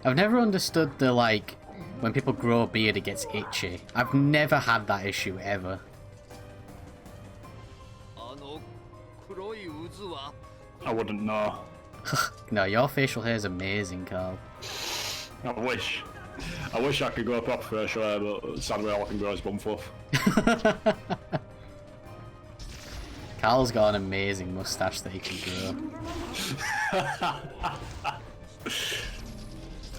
I've never understood the, like, when people grow a beard it gets itchy. I've never had that issue, ever. I wouldn't know. No, your facial hair is amazing, Carl. I wish I could grow a proper facial hair, but sadly all I can grow is bum fluff. Carl's got an amazing moustache that he can grow.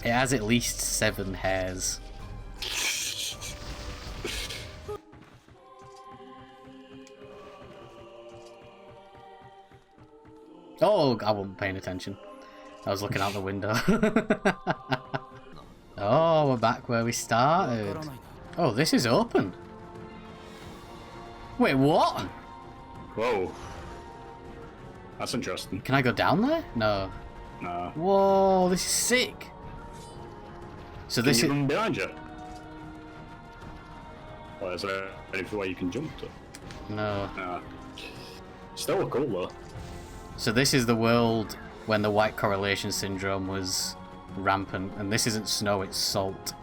It has at least 7 hairs. Oh, I wasn't paying attention. I was looking out the window. Oh, we're back where we started. Oh, this is open. Wait, what? Whoa. That's interesting. Can I go down there? No. No. Whoa, this is sick. So Can this you is... run behind you? Or is there any way you can jump to? No. No. Still cool though. So this is the world when the white correlation syndrome was rampant, and this isn't snow, it's salt.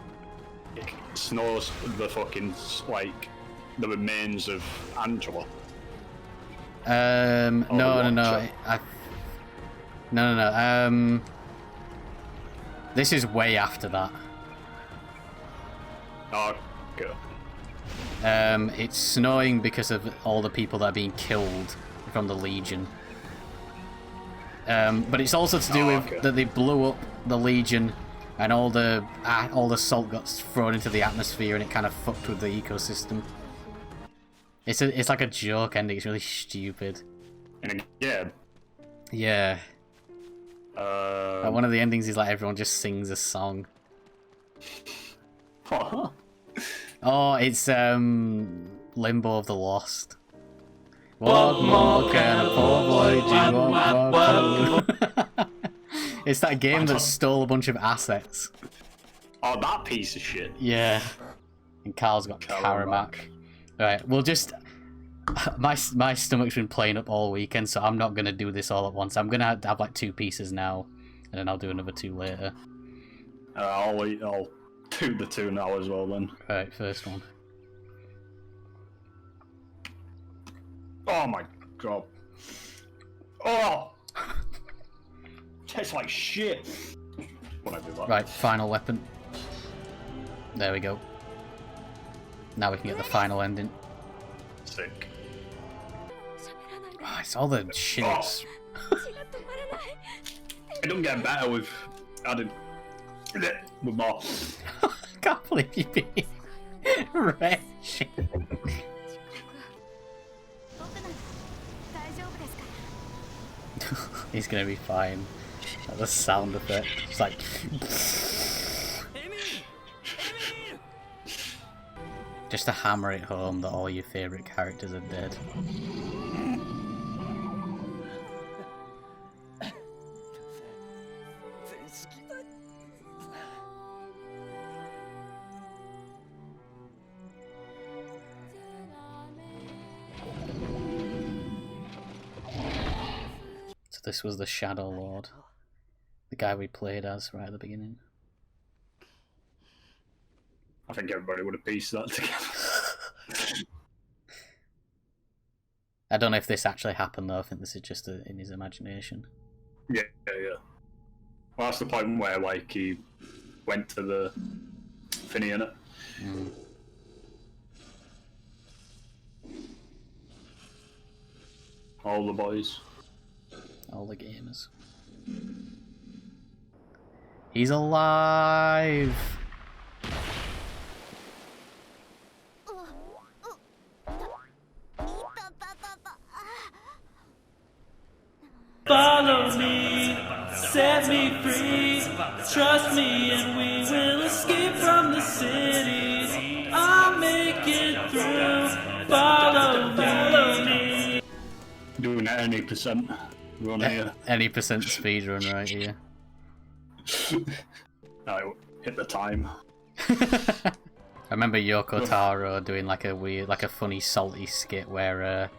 It snows the fucking, like, the remains of Angela. No. No. This is way after that. Oh, okay. It's snowing because of all the people that are being killed from the Legion. But it's also to do with that they blew up the Legion, and all the salt got thrown into the atmosphere, and it kind of fucked with the ecosystem. It's like a joke ending. It's really stupid. In a game. Yeah. Like one of the endings is like everyone just sings a song. What? Oh, it's Limbo of the Lost. What more can a poor boy do? It's that game that stole a bunch of assets. Oh, that piece of shit. Yeah. And Carl's got Karamak. Right, we'll just... My stomach's been playing up all weekend, so I'm not going to do this all at once. I'm going to have like 2 pieces now, and then I'll do another 2 later. I'll do the 2 now as well then. Right, first one. Oh my god. Oh! Tastes like shit. When I do that. Right, final weapon. There we go. Now we can get the final ending. Sick. Oh, it's all the shits. It don't get better with adding with more. I can't believe you being wretched. He's gonna be fine. The sound effect. It's like. Just to hammer it home that all your favourite characters are dead. So this was the Shadow Lord. The guy we played as right at the beginning. I think everybody would have pieced that together. I don't know if this actually happened though. I think this is just in his imagination. Yeah. Well, that's the point where, like, he went to the thingy in it. Mm. All the boys. All the gamers. He's alive! Follow me, set me free, trust me and we will escape from the city. I'll make it through, follow me. Doing any percent run here. Any percent speedrun right here. Alright, hit the time. I remember Yoko Taro doing like a weird, like a funny, salty skit where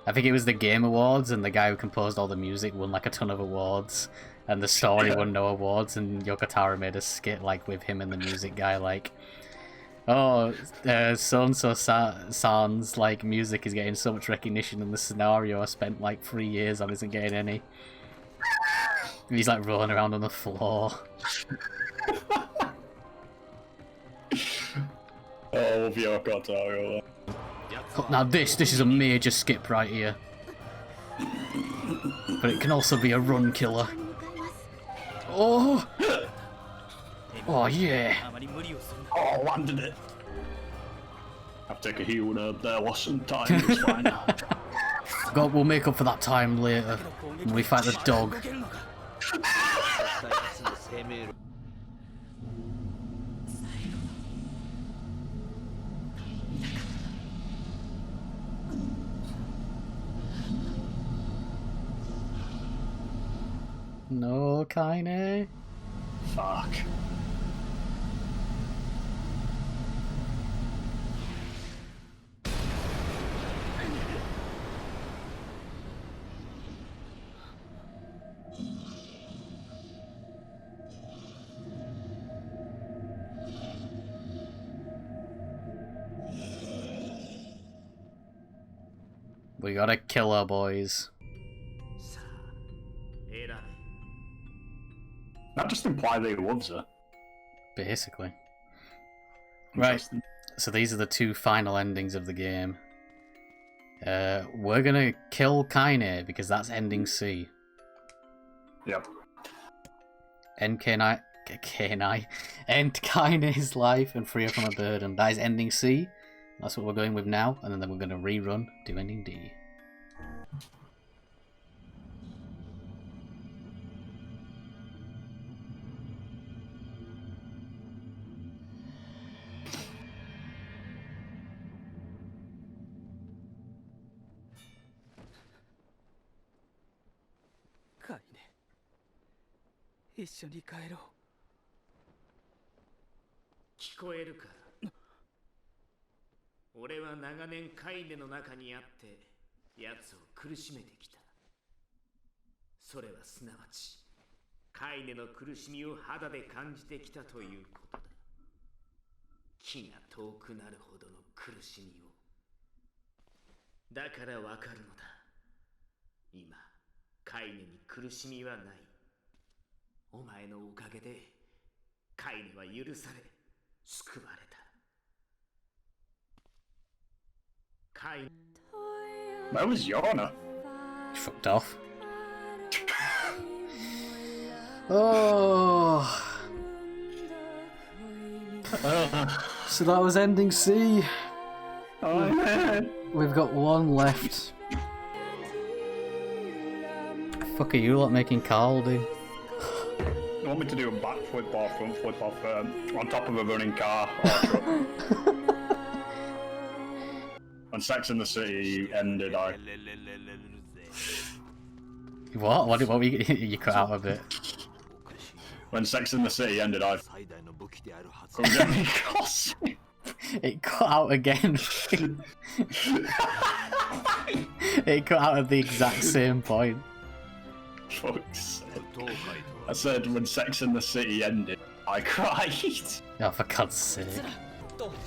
I think it was the Game Awards, and the guy who composed all the music won like a ton of awards, and the story won no awards, and Yoko Taro made a skit like with him and the music guy, like, oh, so-and-so San's like music is getting so much recognition, and the scenario I spent like 3 years on isn't getting any. And he's like rolling around on the floor. Oh, Yoko Taro. Oh, now this is a major skip right here. But it can also be a run killer. Oh! Oh yeah! Oh, landed it. I've taken a heal there was some time, it's fine. God, we'll make up for that time later when we fight the dog. No, Kaine. Fuck. We gotta kill her, boys. That just implied that he loves her. Basically. Right, so these are the two final endings of the game. We're gonna kill Kaine because that's ending C. Yep. End Kaine's life and free her from a burden. That is ending C. That's what we're going with now, and then we're gonna rerun to ending D. Kaine, 一緒に帰ろう。聞こえるか。俺は長年カイネの中にあって奴を苦しめてきた。それはすなわちカイネの苦しみを肌で感じてきたということだ。気が遠くなるほどの苦しみを。だからわかるのだ。今カイネに苦しみはない。お前のおかげでカイネは許され救われた。Where was Yana? Fucked off. Oh. So that was ending C. Oh man. We've got one left. Fuck are you lot making Carl do? You want me to do a backflip or front flip off on top of a running car or truck? When Sex in the City ended, What? What were you cut out a bit? When Sex in the City ended, I couldn't get any costume. It cut out again. It cut out at the exact same point. Fuck's sake. I said when Sex in the City ended, I cried. Oh, for God's sake.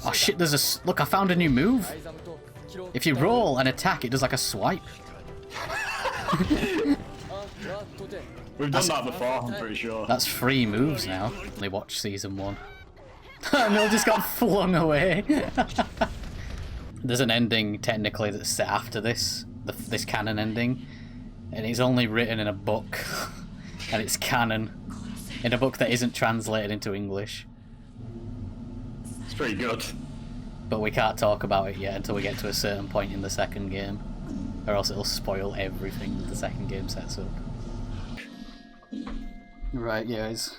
Oh shit, there's a... Look, I found a new move. If you roll and attack, it does like a swipe. We've done that before, I'm pretty sure. That's 3 moves now. Only watch season 1. Mill just got flung away. There's an ending, technically, that's set after this. This canon ending. And it's only written in a book. And it's canon. In a book that isn't translated into English. It's pretty good. But we can't talk about it yet until we get to a certain point in the second game. Or else it'll spoil everything that the second game sets up. Right, guys.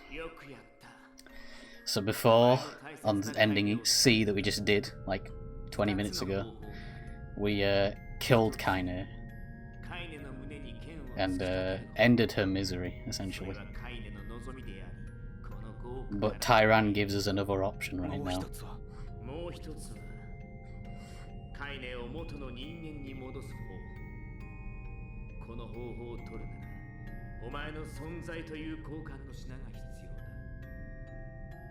So before, on ending C that we just did, like 20 minutes ago, we killed Kaine. And ended her misery, essentially. But Tyran gives us another option right now. もう一つはカイネを元の人間に戻す方法。この方法を取るならお前の存在という交換の品が必要だ。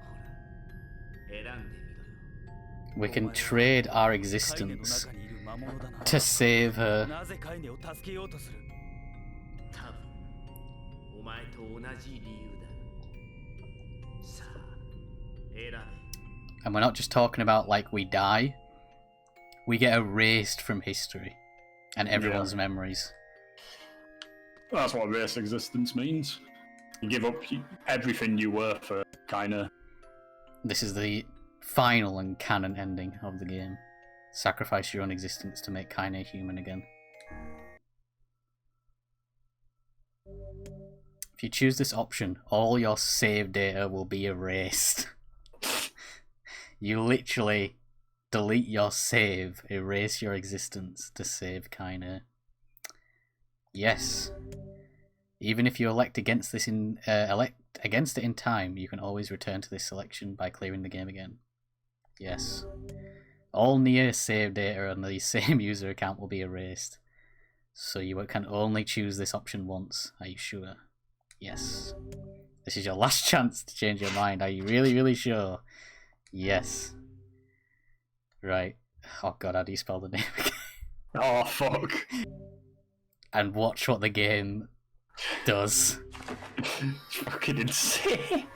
ほら選んでみろよ。 We can trade our existence to save her. なぜカイネを助けようとする？多分お前と同じ理由だ。さあ選べ。 And we're not just talking about like we die. We get erased from history and everyone's memories. That's what race existence means. You give up everything you were for kinda. This is the final and canon ending of the game. Sacrifice your own existence to make Kaine human again. If you choose this option, all your save data will be erased. You literally delete your save, erase your existence to save Kaine. Yes. Even if you elect against this against it in time, you can always return to this selection by clearing the game again. Yes. All Nier save data on the same user account will be erased. So you can only choose this option once. Are you sure? Yes. This is your last chance to change your mind. Are you really, really sure? Yes. Right. Oh god, how do you spell the name again? Oh fuck. And watch what the game does. It's fucking insane.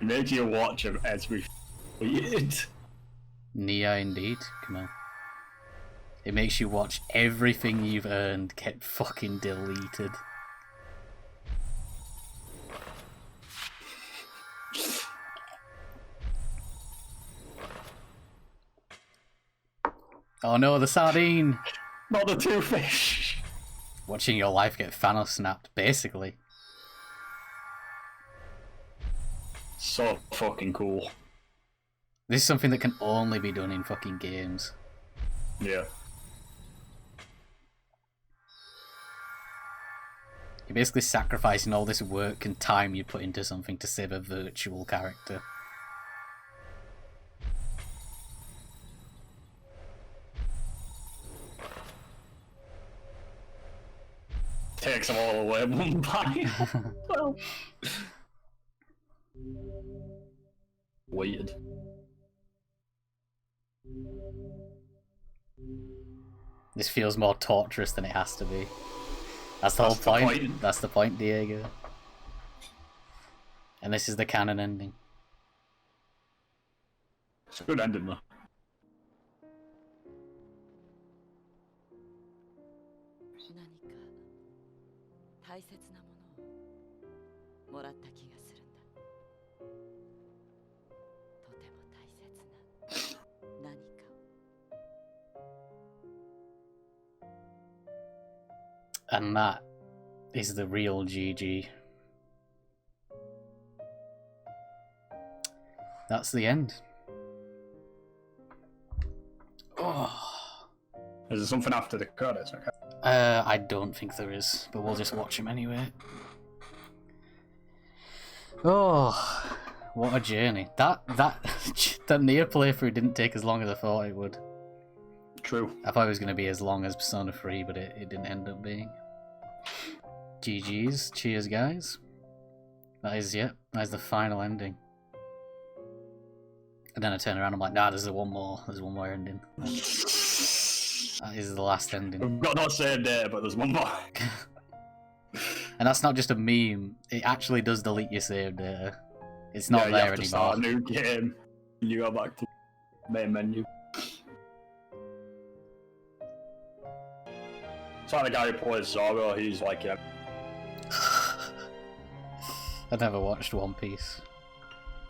It made you watch him every weird. Nia indeed, come on. It makes you watch everything you've earned get fucking deleted. Oh no, the sardine! Not the two fish. Watching your life get Thanos snapped, basically. So fucking cool. This is something that can only be done in fucking games. Yeah. You're basically sacrificing all this work and time you put into something to save a virtual character. Takes them all away one by. Well. Weird. This feels more torturous than it has to be. That's the whole point. That's the point, Diego. And this is the canon ending. It's a good ending though. 大切なものをもらった気がするんだ。とても大切な何かを。 And that is the real GG. That's the end. Oh. Is there something after the credits? Okay. I don't think there is, but we'll just watch him anyway. Oh, what a journey! That Nier playthrough didn't take as long as I thought it would. True. I thought it was going to be as long as Persona 3, but it didn't end up being. GG's, cheers guys. That is the final ending. And then I turn around and I'm like, nah, there's one more ending. That is the last ending. We've got no same day, but there's one more. And that's not just a meme, it actually does delete your save data. It's not there anymore. Start a new game. You go back to the main menu. It's like the guy who plays Zoro, he's like, yeah. I never watched One Piece.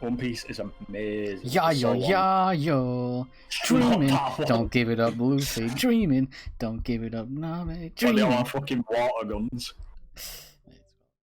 One Piece is amazing. Yo, dreaming, don't give it up, Luffy. Dreaming, don't give it up, Nami. Dreaming. They all have fucking water guns.